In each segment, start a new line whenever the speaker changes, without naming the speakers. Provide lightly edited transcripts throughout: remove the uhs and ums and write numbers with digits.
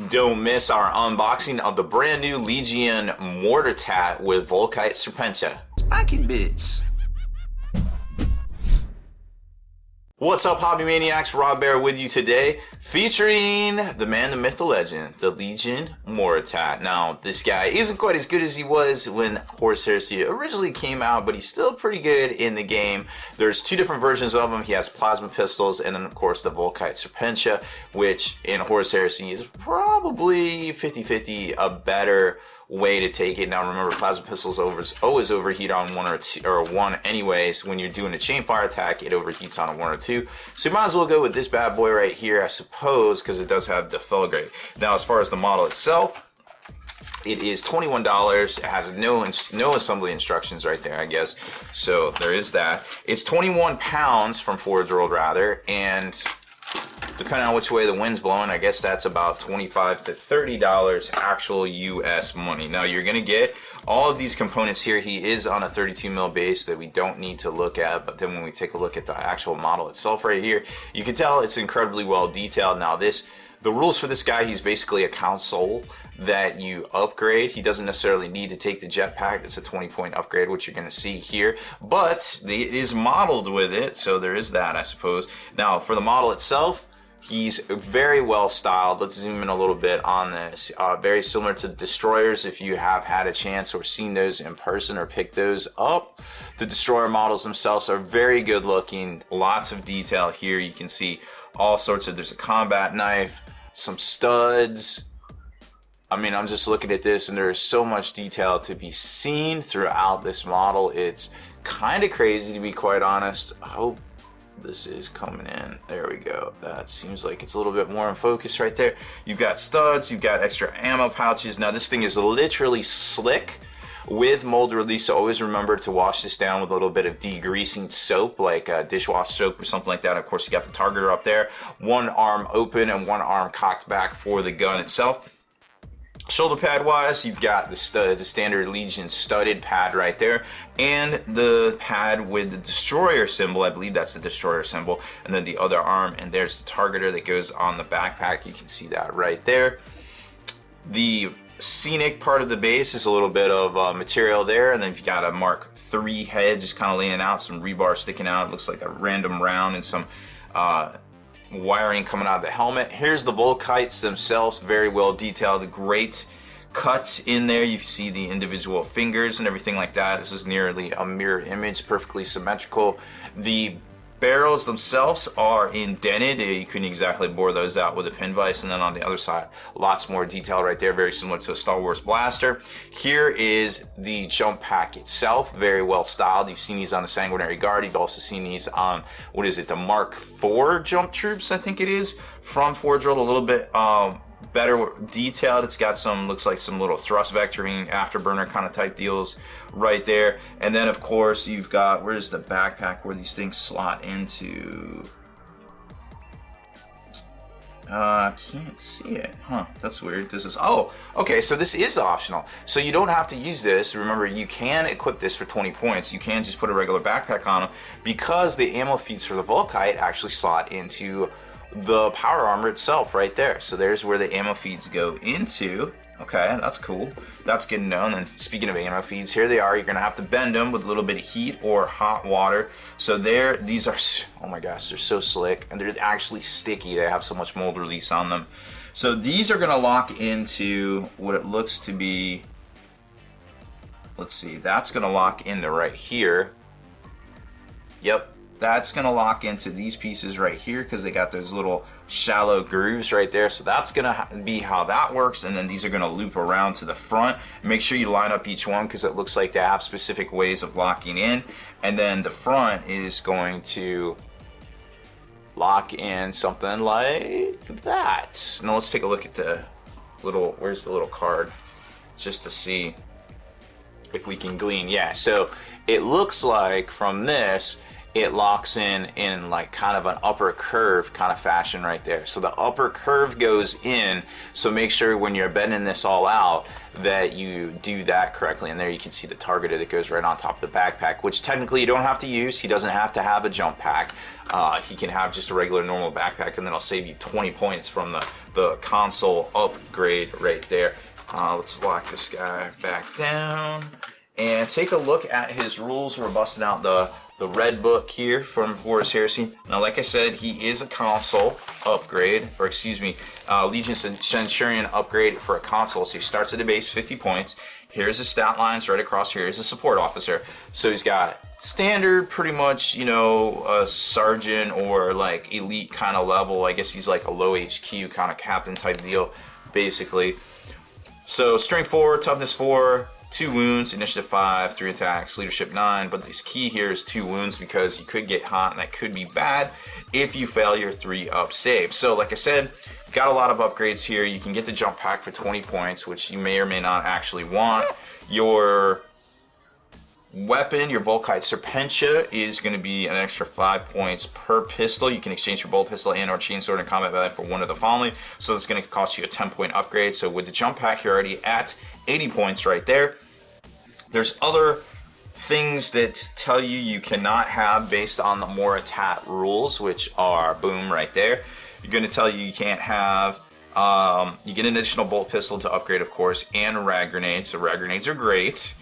Don't miss our unboxing of the brand new Legion Moritat with Vulkite Serpentia. Spiky bits. What's up, Hobby Maniacs? Rob Baer with you today, featuring the man, the myth, the legend, the Legion Moritat. Now, this guy isn't quite as good as he was when Horus Heresy originally came out, but he's still pretty good in the game. There's two different versions of him. He has plasma pistols, and then, of course, the Vulkite Serpentia, which in Horus Heresy is probably 50-50 a better way to take it. Now remember, plasma pistols always overheat on one anyways. When you're doing a chain fire attack, it overheats on a 1 or 2. So you might as well go with this bad boy right here, I suppose, because it does have the filigree. Now as far as the model itself, it is $21. It has no assembly instructions right there, I guess. So there is that. It's 21 pounds from Forge World, rather, and depending on which way the wind's blowing, I guess that's about $25 to $30 actual US money. Now you're gonna get all of these components here. He is on a 32mm base that we don't need to look at, but then when we take a look at the actual model itself right here, you can tell it's incredibly well detailed. Now the rules for this guy, he's basically a console that you upgrade. He doesn't necessarily need to take the jetpack. It's a 20-point upgrade, which you're going to see here, but it is modeled with it, so there is that, I suppose. Now, for the model itself, he's very well styled. Let's zoom in a little bit on this. Very similar to destroyers, if you have had a chance or seen those in person or picked those up. The destroyer models themselves are very good looking. Lots of detail here. You can see all sorts of, there's a combat knife, some studs. I mean, I'm just looking at this and there's so much detail to be seen throughout this model. It's kind of crazy, to be quite honest. I hope this is coming in. There we go. That seems like it's a little bit more in focus right there. You've got studs, you've got extra ammo pouches. Now this thing is literally slick with mold release, so always remember to wash this down with a little bit of degreasing soap, like dishwash soap or something like that. Of course, you got the targeter up there, one arm open and one arm cocked back for the gun itself. Shoulder pad wise, you've got the standard Legion studded pad right there, and the pad with the destroyer symbol. I believe that's the destroyer symbol, and then the other arm, and there's the targeter that goes on the backpack. You can see that right there. The scenic part of the base is a little bit of material there, and then you've got a Mark III head just kind of laying out, some rebar sticking out. It looks like a random round and some wiring coming out of the helmet. Here's the Vulkites themselves, very well detailed, great cuts in there. You see the individual fingers and everything like that. This is nearly a mirror image, perfectly symmetrical. The barrels themselves are indented. You couldn't exactly bore those out with a pin vise. And then on the other side, lots more detail right there, very similar to a Star Wars blaster. Here is the jump pack itself, very well styled. You've seen these on the Sanguinary Guard. You've also seen these on, what is it, the Mark IV jump troops, I think it is, from Forge World. A little bit better detailed. It's got some, looks like some little thrust vectoring, afterburner kind of type deals right there. And then of course you've got, where's the backpack where these things slot into? Can't see it, huh? That's weird. This is, oh, okay, so this is optional. So you don't have to use this. Remember, you can equip this for 20 points. You can just put a regular backpack on them, because the ammo feeds for the Vulkite actually slot into the power armor itself right there. So there's where the ammo feeds go into. Okay, that's cool. That's good to know. And then speaking of ammo feeds, here they are. You're gonna have to bend them with a little bit of heat or hot water. So there, these are, oh my gosh, they're so slick, and they're actually sticky. They have so much mold release on them. So these are gonna lock into what it looks to be, let's see, that's gonna lock into right here. Yep. That's gonna lock into these pieces right here, because they got those little shallow grooves right there. So that's gonna be how that works. And then these are gonna loop around to the front. Make sure you line up each one, because it looks like they have specific ways of locking in. And then the front is going to lock in something like that. Now let's take a look at the little, where's the little card, just to see if we can glean. Yeah, so it looks like from this, it locks in like kind of an upper curve kind of fashion right there. So the upper curve goes in, so make sure when you're bending this all out that you do that correctly. And there you can see the targeter that goes right on top of the backpack, which technically you don't have to use. He doesn't have to have a jump pack. He can have just a regular normal backpack, and then I'll save you 20 points from the console upgrade right there. Let's lock this guy back down and take a look at his rules. We're busting out the red book here from Horus Heresy. Now, like I said, he is a console upgrade, or excuse me, Legion Centurion upgrade for a console. So he starts at the base, 50 points. Here's the stat lines right across here. He's a support officer. So he's got standard, pretty much, you know, a sergeant or like elite kind of level. I guess he's like a low HQ kind of captain type deal, basically. So strength 4, toughness 4, 2 wounds, initiative 5, 3 attacks, leadership 9. But this key here is 2 wounds because you could get hot, and that could be bad if you fail your 3-up save. So like I said, got a lot of upgrades here. You can get the jump pack for 20 points, which you may or may not actually want. Your weapon, your Vulkite Serpentia, is going to be an extra 5 points per pistol. You can exchange your bolt pistol and or chainsword in combat value for one of the following. So it's going to cost you a 10-point upgrade. So with the jump pack, you're already at 80 points right there. There's other things that tell you cannot have based on the Moritat rules, which are boom right there. You're going to tell you can't have, you get an additional bolt pistol to upgrade, of course, and rag grenades. So rag grenades are great.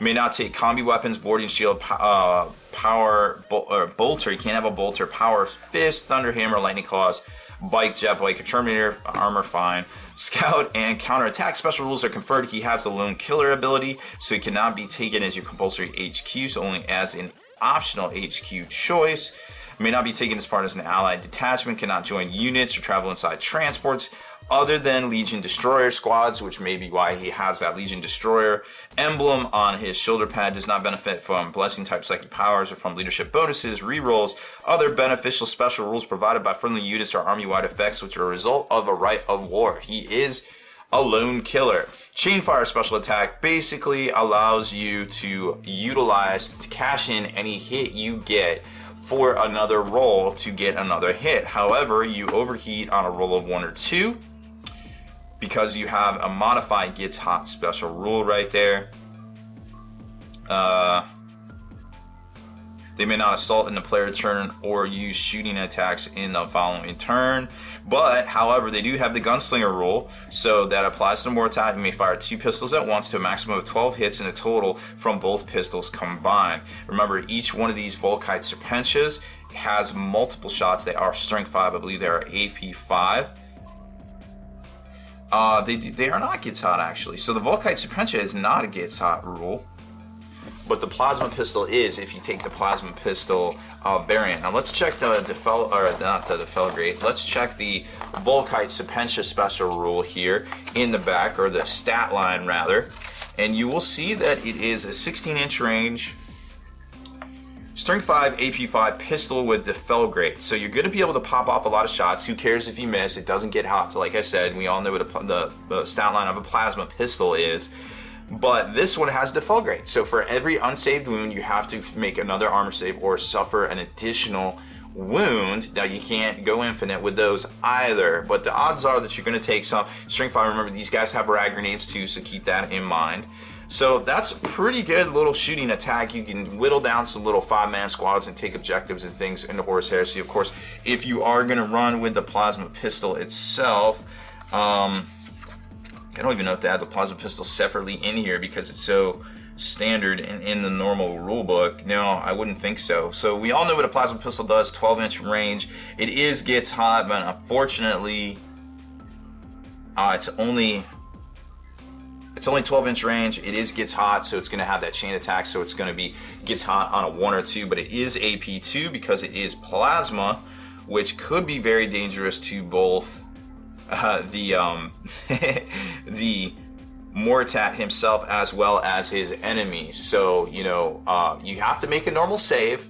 May not take combi weapons, boarding shield, bolter. You can't have a bolter, power fist, thunder hammer, lightning claws, bike, jet bike, Terminator, armor, fine. Scout and counterattack special rules are conferred. He has the lone killer ability, so he cannot be taken as your compulsory HQ, so only as an optional HQ choice. May not be taken as part of an allied detachment, cannot join units or travel inside transports other than Legion Destroyer squads, which may be why he has that Legion Destroyer emblem on his shoulder pad. Does not benefit from blessing type psychic powers or from leadership bonuses, rerolls, other beneficial special rules provided by friendly units or army-wide effects, which are a result of a rite of war. He is a lone killer. Chainfire special attack basically allows you to utilize, to cash in any hit you get for another roll to get another hit. However, you overheat on a roll of 1 or 2 because you have a modified gets hot special rule right there. They may not assault in the player turn or use shooting attacks in the following turn. But, however, they do have the gunslinger rule, so that applies to the Moritat. You may fire 2 pistols at once to a maximum of 12 hits in a total from both pistols combined. Remember, each one of these Vulkite Serpentias has multiple shots. They are strength 5. I believe they are AP 5. They are not gets hot, actually. So the Vulkite Serpentia is not a gets hot rule. But the plasma pistol is if you take the plasma pistol variant. Now let's check let's check the Vulkite Serpentia special rule here in the back, or the stat line rather. And you will see that it is a 16-inch range, strength 5, AP 5 pistol with deflagrate. So you're going to be able to pop off a lot of shots. Who cares if you miss? It doesn't get hot. So like I said, we all know what the stat line of a plasma pistol is. But this one has deflagrate. So for every unsaved wound, you have to make another armor save or suffer an additional wound. Now you can't go infinite with those either, but the odds are that you're going to take some. Strength 5, remember these guys have rag grenades too, so keep that in mind. So that's a pretty good little shooting attack. You can whittle down some little 5-man squads and take objectives and things into Horus Heresy. Of course, if you are going to run with the plasma pistol itself, I don't even know if they have the plasma pistol separately in here because it's so standard in the normal rule book. No, I wouldn't think so. So we all know what a plasma pistol does, 12-inch range. It gets hot, but unfortunately, it's only 12-inch range. It gets hot, so it's going to have that chain attack, so it's going to be gets hot on a 1 or 2, but it is AP 2 because it is plasma, which could be very dangerous to both the Moritat himself as well as his enemies. So, you know, you have to make a normal save.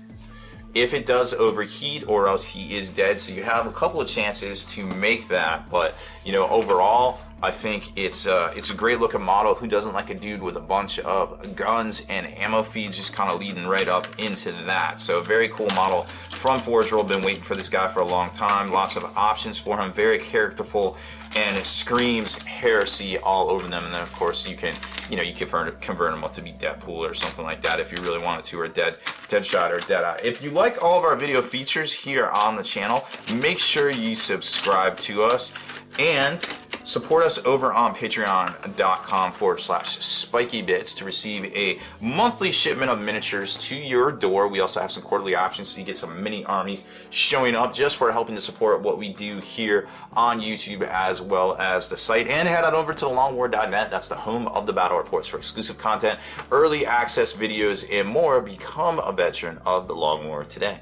if it does overheat, or else he is dead. So you have a couple of chances to make that, but you know, overall, I think it's a great looking model. Who doesn't like a dude with a bunch of guns and ammo feeds just kind of leading right up into that? So very cool model from Forge World. Been waiting for this guy for a long time. Lots of options for him. Very characterful, and it screams heresy all over them. And then of course you can, you know, you can convert him up to be Deadpool or something like that if you really wanted to, or Deadshot or Deadeye. If you like all of our video features here on the channel, make sure you subscribe to us and support us over on patreon.com/spikybits to receive a monthly shipment of miniatures to your door. We also have some quarterly options, so you get some mini armies showing up just for helping to support what we do here on YouTube as well as the site. And head on over to thelongwar.net. That's the home of the battle reports for exclusive content, early access videos, and more. Become a veteran of the Long War today.